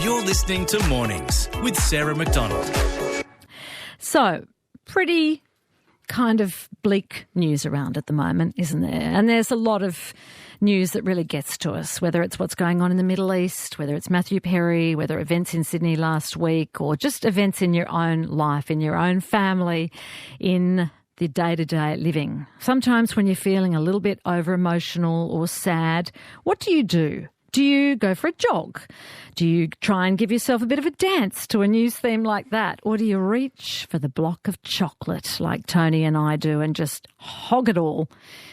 You're listening to Mornings with Sarah MacDonald. So, pretty kind of bleak news around at the moment, isn't there? And there's a lot of news that really gets to us, whether it's what's going on in the Middle East, whether it's Matthew Perry, whether events in Sydney last week, or just events in your own life, in your own family, in the day-to-day living. Sometimes when you're feeling a little bit over-emotional or sad, what do you do? Do you go for a jog? Do you try and give yourself a bit of a dance to a news theme like that? Or do you reach for the block of chocolate like Tony and I do and just hog it all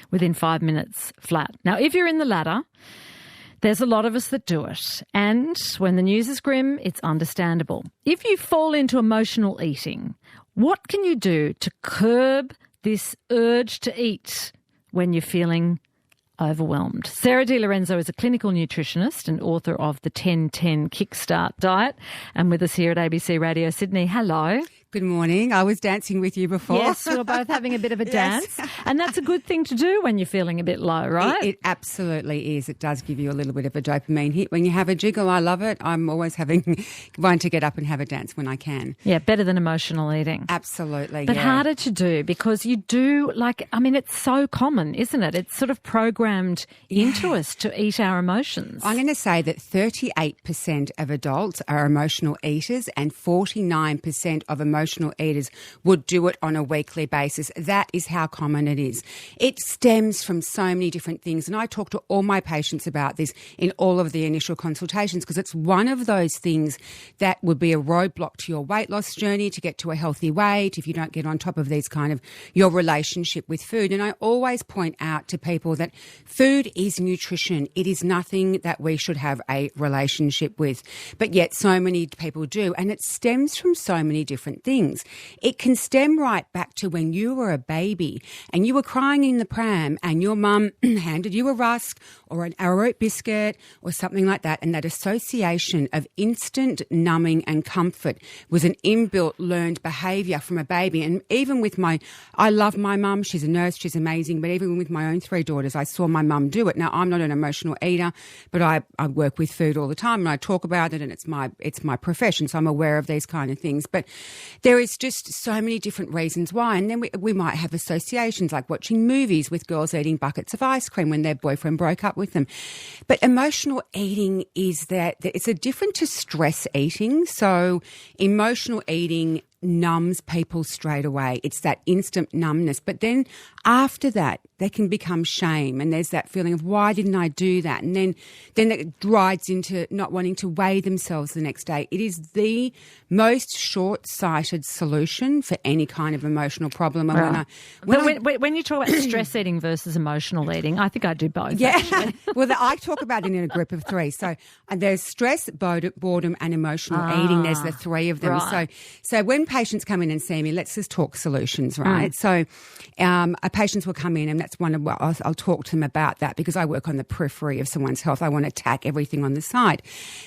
within 5 minutes flat? Now, if you're in the latter, there's a lot of us that do it. And when the news is grim, it's understandable. If you fall into emotional eating, what can you do to curb this urge to eat when you're feeling overwhelmed? Sarah Lorenzo is a clinical nutritionist and author of the 10-10 Kickstart Diet, and with us here at ABC Radio Sydney. Hello. Good morning. I was dancing with you before. Yes, we were both having a bit of a dance. Yes. And that's a good thing to do when you're feeling a bit low, right? It absolutely is. It does give you a little bit of a dopamine hit. When you have a jiggle, I love it. I'm always wanting to get up and have a dance when I can. Yeah, better than emotional eating. Absolutely, But harder to do because you do, it's so common, isn't it? It's sort of programmed into us to eat our emotions. I'm going to say that 38% of adults are emotional eaters and 49% of emotional eaters would do it on a weekly basis. That is how common it is. It stems from so many different things, and I talk to all my patients about this in all of the initial consultations because it's one of those things that would be a roadblock to your weight loss journey to get to a healthy weight if you don't get on top of these kind of your relationship with food. And I always point out to people that food is nutrition. It is nothing that we should have a relationship with, but yet so many people do, and it stems from so many different things. It can stem right back to when you were a baby and you were crying in the pram and your mum handed you a rusk or an arrowroot biscuit or something like that, and that association of instant numbing and comfort was an inbuilt learned behaviour from a baby. And even with I love my mum, she's a nurse, she's amazing, but even with my own 3 daughters, I saw my mum do it. Now, I'm not an emotional eater, but I work with food all the time and I talk about it, and it's my profession, so I'm aware of these kind of things. But there is just so many different reasons why. And then we might have associations like watching movies with girls eating buckets of ice cream when their boyfriend broke up with them. But emotional eating is that it's a different to stress eating. So emotional eating numbs people straight away. It's that instant numbness. But then after that, they can become shame, and there's that feeling of why didn't I do that? And then it rides into not wanting to weigh themselves the next day. It is the most short-sighted solution for any kind of emotional problem. And right. When you talk about stress eating versus emotional eating, I think I do both. Yeah. Well, I talk about it in a group of 3. So there's stress, boredom and emotional eating. There's the 3 of them. Right. So when patients come in and see me, let's just talk solutions, right? So patients will come in, and that's one of what I'll talk to them about that because I work on the periphery of someone's health. I want to attack everything on the side.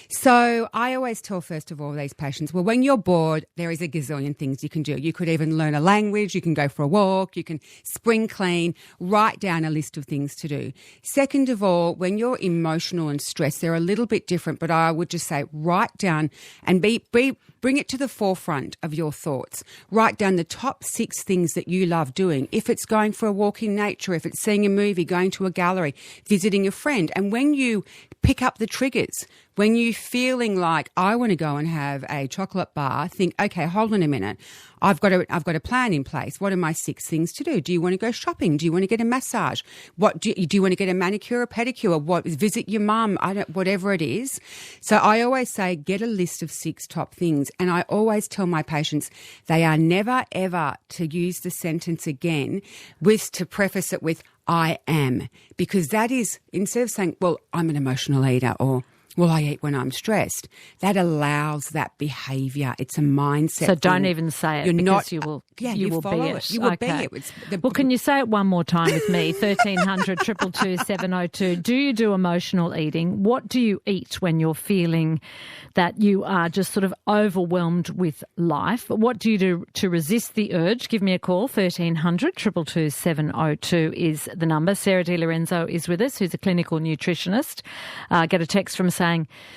So I always tell, first of all, these patients, well, when you're bored, there is a gazillion things you can do. You could even learn a language, you can go for a walk, you can spring clean, write down a list of things to do. Second of all, when you're emotional and stressed, they're a little bit different, but I would just say write down and bring it to the forefront of your thoughts. Write down the top 6 things that you love doing. If it's going for a walk in nature, if it's seeing a movie, going to a gallery, visiting a friend. And when you pick up the triggers, when you're feeling like I want to go and have a chocolate bar, think, okay, hold on a minute. I've got a plan in place. What are my 6 things to do? Do you want to go shopping? Do you want to get a massage? Do you want to get a manicure or pedicure? Visit your mum? Whatever it is. So I always say get a list of 6 top things. And I always tell my patients they are never, ever to use the sentence again to preface it with I am, because that is, instead of saying, well, I'm an emotional eater or well, I eat when I'm stressed. That allows that behaviour. It's a mindset. So don't even say it. You're because not. You will. Yeah, you will follow be it. You will be it. Well, can you say it one more time with me? 1300 222 702. Do you do emotional eating? What do you eat when you're feeling that you are just sort of overwhelmed with life? What do you do to resist the urge? Give me a call. 1300 222 702 is the number. Sarah Lorenzo is with us, who's a clinical nutritionist. Get a text from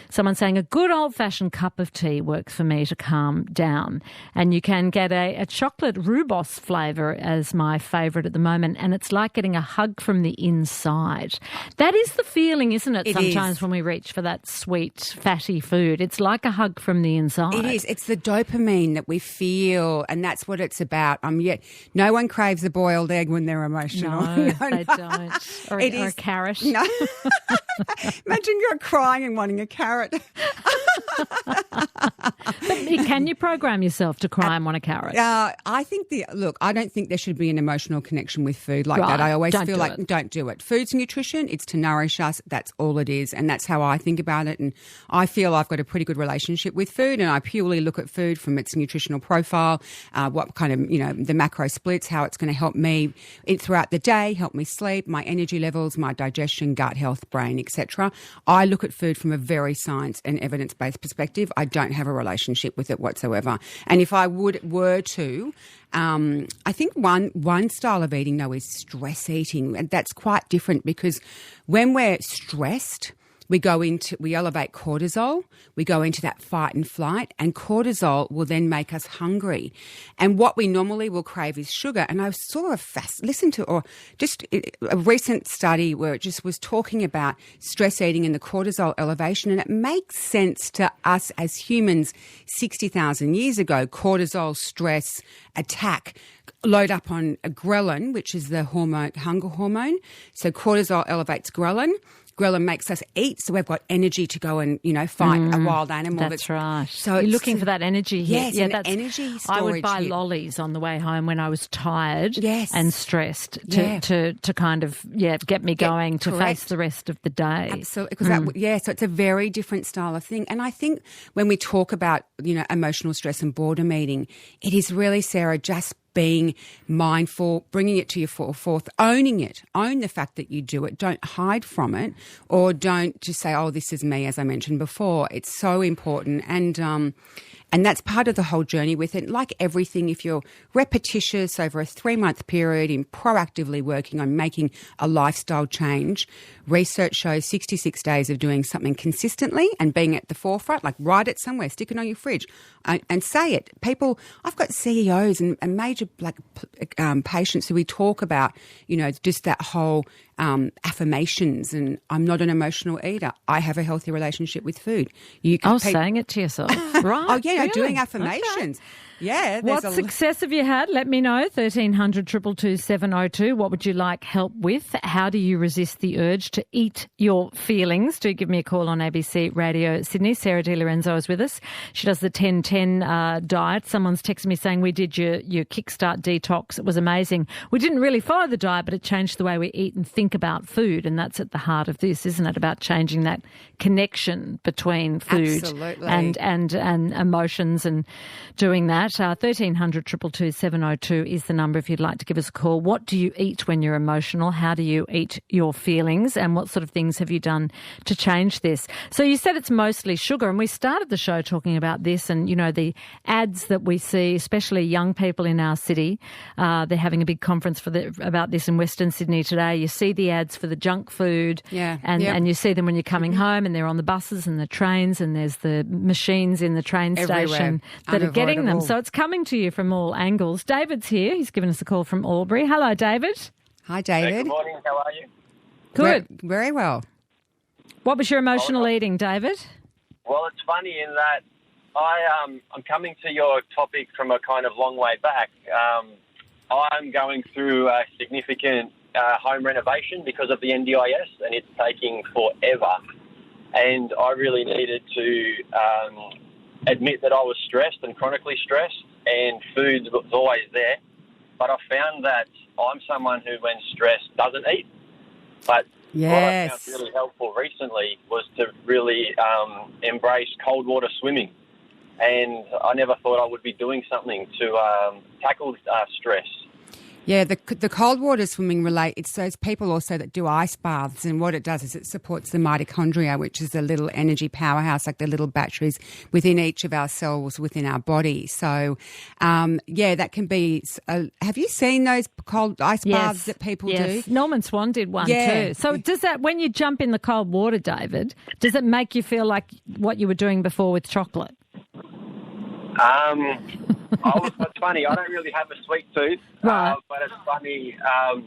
someone saying a good old-fashioned cup of tea works for me to calm down. And you can get a chocolate rhubarb flavour as my favourite at the moment, and it's like getting a hug from the inside. That is the feeling, isn't it? Sometimes when we reach for that sweet, fatty food, it's like a hug from the inside. It is. It's the dopamine that we feel, and that's what it's about. No one craves a boiled egg when they're emotional. No, they don't. Or a carrot. No. Imagine you're crying and wanting a carrot. But can you program yourself to cry and want a carrot? I don't think there should be an emotional connection with food like that. I always feel like don't do it. Food's nutrition. It's to nourish us. That's all it is. And that's how I think about it. And I feel I've got a pretty good relationship with food, and I purely look at food from its nutritional profile, what kind of, the macro splits, how it's going to help me throughout the day, help me sleep, my energy levels, my digestion, gut health, brain, etc. I look at food from a very science and evidence-based perspective. I don't have a relationship with it whatsoever. And if I were to, I think one style of eating, though, is stress eating. And that's quite different because when we're stressed, we elevate cortisol, we go into that fight and flight, and cortisol will then make us hungry. And what we normally will crave is sugar. And I saw a recent study where it just was talking about stress eating and the cortisol elevation, and it makes sense to us as humans 60,000 years ago. Cortisol, stress, attack, load up on ghrelin, which is the hunger hormone. So cortisol elevates ghrelin. Ghrelin makes us eat, so we've got energy to go and, fight a wild animal. That's right. So you're looking for that energy here. Yes, that's energy storage. I would buy lollies on the way home when I was tired and stressed to kind of get me going to face the rest of the day. Absolutely. So it's a very different style of thing. And I think when we talk about, emotional stress and boredom eating, it is really, Sarah, just being mindful, bringing it to your forth, owning it. Own the fact that you do it. Don't hide from it, or don't just say, oh, this is me, as I mentioned before. It's so important. And that's part of the whole journey with it. Like everything, if you're repetitious over a 3-month period in proactively working on making a lifestyle change, research shows 66 days of doing something consistently and being at the forefront, like write it somewhere, stick it on your fridge and say it. People, I've got CEOs and major patients who we talk about, just that whole affirmations, and I'm not an emotional eater. I have a healthy relationship with food. Saying it to yourself. Right. Oh, yeah, really? Doing affirmations. Okay. Yeah. What success have you had? Let me know. 1300 222 702. What would you like help with? How do you resist the urge to eat your feelings? Do give me a call on ABC Radio Sydney. Sarah Lorenzo is with us. She does the 10-10 diet. Someone's texted me saying we did your Kickstart detox. It was amazing. We didn't really follow the diet, but it changed the way we eat and think about food. And that's at the heart of this, isn't it? About changing that connection between food and emotions and doing that. 1300 222 702 is the number if you'd like to give us a call. What do you eat when you're emotional? How do you eat your feelings? And what sort of things have you done to change this? So you said it's mostly sugar, and we started the show talking about this and, the ads that we see, especially young people in our city. They're having a big conference about this in Western Sydney today. You see the ads for the junk food and you see them when you're coming home, and they're on the buses and the trains, and there's the machines in the train station that are getting them. So it's coming to you from all angles. David's here. He's given us a call from Albury. Hello, David. Hi, David. Hey, good morning. How are you? Good. Very well. What was your emotional eating, David? Well, it's funny in that I'm coming to your topic from a kind of long way back. I'm going through a significant home renovation because of the NDIS, and it's taking forever. And I really needed to admit that I was stressed and chronically stressed, and food was always there. But I found that I'm someone who, when stressed, doesn't eat. But what I found really helpful recently was to really embrace cold water swimming. And I never thought I would be doing something to tackle stress. Yeah, the cold water swimming it's those people also that do ice baths, and what it does is it supports the mitochondria, which is a little energy powerhouse, like the little batteries within each of our cells within our body. So, that can be. Have you seen those cold ice baths that people do? Norman Swan did one too. So does that, when you jump in the cold water, David, does it make you feel like what you were doing before with chocolate? It's funny. I don't really have a sweet tooth, right. But it's funny. I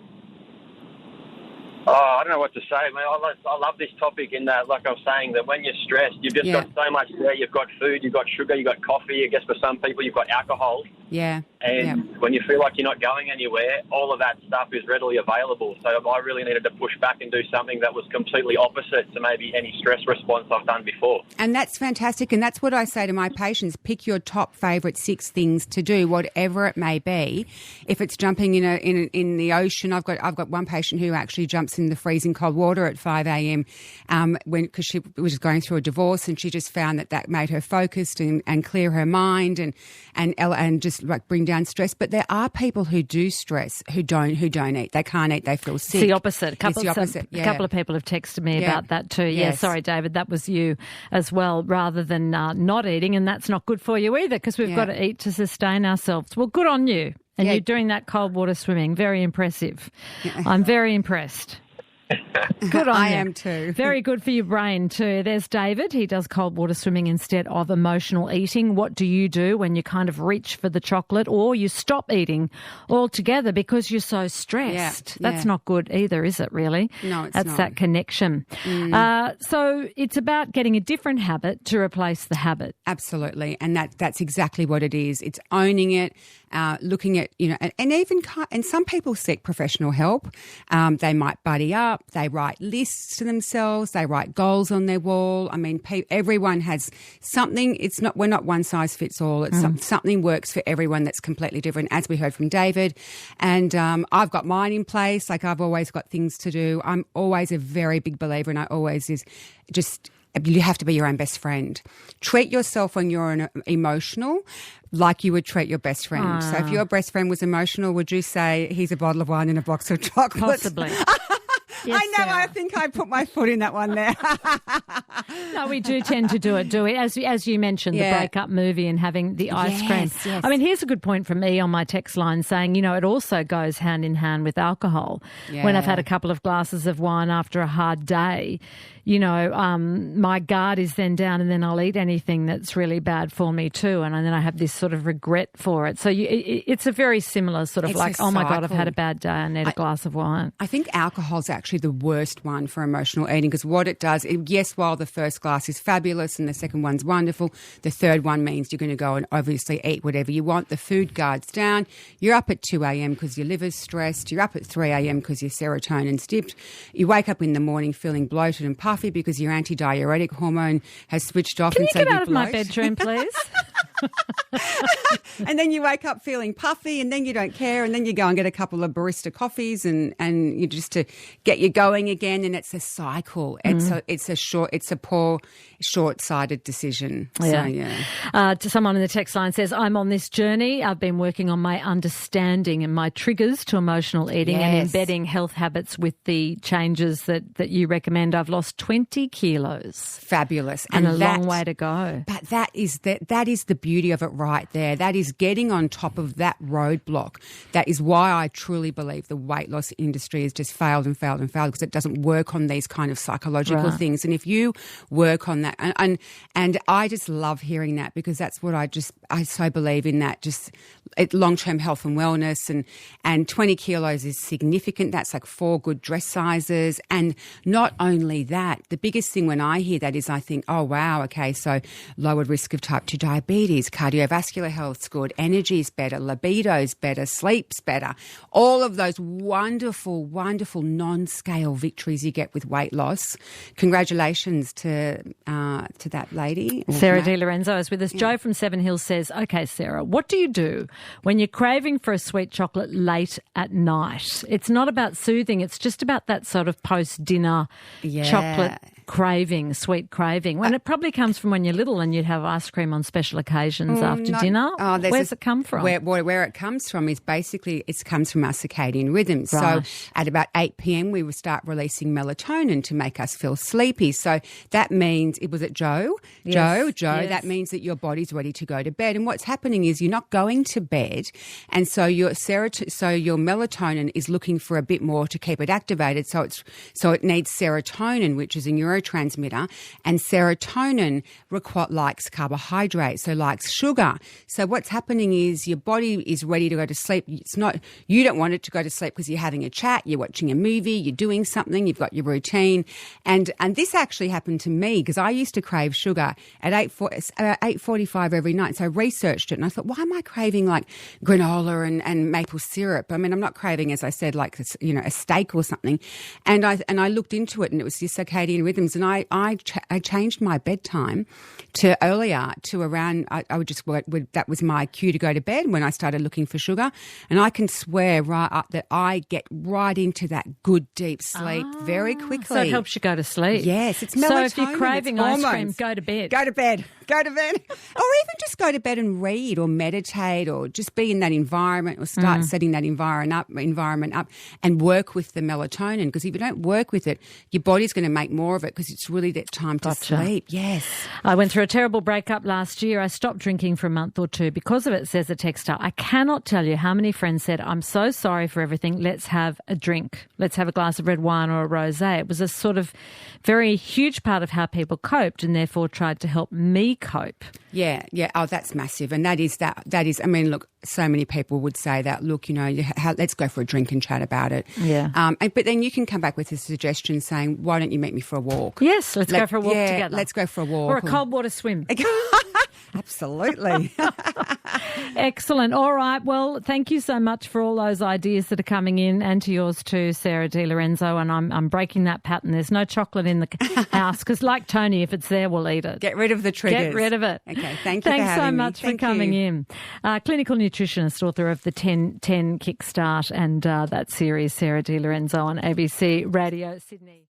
don't know what to say, man. I love this topic in that, like I was saying, that when you're stressed, you've just got so much there. You've got food, you've got sugar, you've got coffee. I guess for some people, you've got alcohol. Yeah. And when you feel like you're not going anywhere, all of that stuff is readily available. So I really needed to push back and do something that was completely opposite to maybe any stress response I've done before. And that's fantastic. And that's what I say to my patients. Pick your top favourite 6 things to do, whatever it may be. If it's jumping in the ocean, I've got one patient who actually jumps in the freezing cold water at 5 a.m. Because she was going through a divorce, and she just found that made her focused and clear her mind and just like bring down stress. But there are people who do stress who don't eat. They can't eat. They feel sick. It's the opposite. A couple of people have texted me about that too. Yeah, Yes. sorry, David, that was you as well, rather than not eating, and that's not good for you either, because we've got to eat to sustain ourselves. Well, good on you. And you're doing that cold water swimming. Very impressive. I'm very impressed. Good on I you. am too. Very good for your brain too. There's David. He does cold water swimming instead of emotional eating. What do you do when you kind of reach for the chocolate, or you stop eating altogether because you're so stressed? That's not good either, is it really? No, it's That's not. that connection. So it's about getting a different habit to replace the habit. Absolutely. And that's exactly what it is. It's owning it, looking at, and some people seek professional help. They might buddy up. They write lists to themselves. They write goals on their wall. I mean, everyone has something. We're not one size fits all. It's something works for everyone that's completely different, as we heard from David. And I've got mine in place. Like, I've always got things to do. I'm always a very big believer, and you have to be your own best friend. Treat yourself when you're emotional like you would treat your best friend. So if your best friend was emotional, would you say he's a bottle of wine and a box of chocolates? Possibly. Yes, I know. Sarah. I think I put my foot in that one there. No, we do tend to do it, do we? As you mentioned, the breakup movie and having the ice cream. Yes. I mean, here's a good point from me on my text line saying, it also goes hand in hand with alcohol. Yeah. When I've had a couple of glasses of wine after a hard day, my guard is then down, and then I'll eat anything that's really bad for me too, and then I have this sort of regret for it. So it's a very similar sort of oh my God, I've had a bad day, I need a glass of wine. I think alcohol's actually the worst one for emotional eating, because what it does, while the first glass is fabulous and the second one's wonderful, the third one means you're going to go and obviously eat whatever you want. The food guard's down. You're up at 2 a.m. because your liver's stressed. You're up at 3 a.m. because your serotonin's dipped. You wake up in the morning feeling bloated and puffy because your antidiuretic hormone has switched off. Can and you so get you out of my bedroom, please? And then you wake up feeling puffy, and then you don't care, and then you go and get a couple of barista coffees and you just to get you going again, and it's a cycle. It's a poor, short-sighted decision. To someone in the text line says, I'm on this journey. I've been working on my understanding and my triggers to emotional eating and embedding health habits with the changes that you recommend. I've lost 20 kilos. Fabulous. And a long way to go. But that is the beauty of it right there. That is getting on top of that roadblock. That is why I truly believe the weight loss industry has just failed and failed and failed, because it doesn't work on these kind of psychological things. And if you work on that, and I just love hearing that, because that's what I so believe in, that just long-term health and wellness, and 20 kilos is significant. That's like 4 good dress sizes. And not only that, the biggest thing when I hear that is I think, oh, wow, okay, so lowered risk of type 2 diabetes, cardiovascular health's good, energy's better, libido's better, sleep's better. All of those wonderful, wonderful non-scale victories you get with weight loss. Congratulations to that lady. Sarah Di Lorenzo is with us. Joe from Seven Hills says, okay, Sarah, what do you do when you're craving for a sweet chocolate late at night? It's not about soothing. It's just about that sort of post-dinner chocolate craving, sweet craving? When it probably comes from when you're little and you'd have ice cream on special occasions after dinner. Where's it come from? Where it comes from is basically it comes from our circadian rhythms. Right. So at about 8 p.m. we will start releasing melatonin to make us feel sleepy. So that means, was it Joe? Yes. Joe, Yes. that means that your body's ready to go to bed. And what's happening is you're not going to bed, and so your melatonin is looking for a bit more to keep it activated. So it needs serotonin, which is a neurotransmitter, and serotonin likes carbohydrates, so likes sugar. So what's happening is your body is ready to go to sleep. You don't want it to go to sleep because you're having a chat, you're watching a movie, you're doing something, you've got your routine. And this actually happened to me because I used to crave sugar at 8:45 every night. So I researched it and I thought, why am I craving like granola and maple syrup? I mean, I'm not craving, as I said, like a steak or something. And I looked into it and it was your circadian rhythms. And I changed my bedtime to earlier to around. I would just work with, that was my cue to go to bed when I started looking for sugar. And I can swear right up that I get right into that good deep sleep very quickly. So it helps you go to sleep. Yes, it's melatonin. So if you're craving it's ice cream, hormones. go to bed. Go to bed. Go to bed. Or even just go to bed and read or meditate or just be in that environment or start setting that environment up and work with the melatonin, because if you don't work with it, your body's going to make more of it because it's really that time to sleep. Yes. I went through a terrible breakup last year. I stopped drinking for a month or two because of it, says a texter. I cannot tell you how many friends said, I'm so sorry for everything. Let's have a drink. Let's have a glass of red wine or a rosé. It was a sort of very huge part of how people coped and therefore tried to help me cope. Yeah. Oh, that's massive. And that is, I mean, look, so many people would say that, look, let's go for a drink and chat about it. Yeah. But then you can come back with a suggestion saying, why don't you meet me for a walk? Yes, let's go for a walk together. Let's go for a walk. Or a cold water swim. Absolutely. Excellent. All right. Well, thank you so much for all those ideas that are coming in, and to yours too, Sarah Di Lorenzo. And I'm breaking that pattern. There's no chocolate in the house because, like Tony, if it's there, we'll eat it. Get rid of the triggers. Get rid of it. Okay. Thank you. Thanks for having so much me. for coming in. Clinical nutritionist, author of the 10 Kickstart and that series, Sarah Di Lorenzo on ABC Radio Sydney.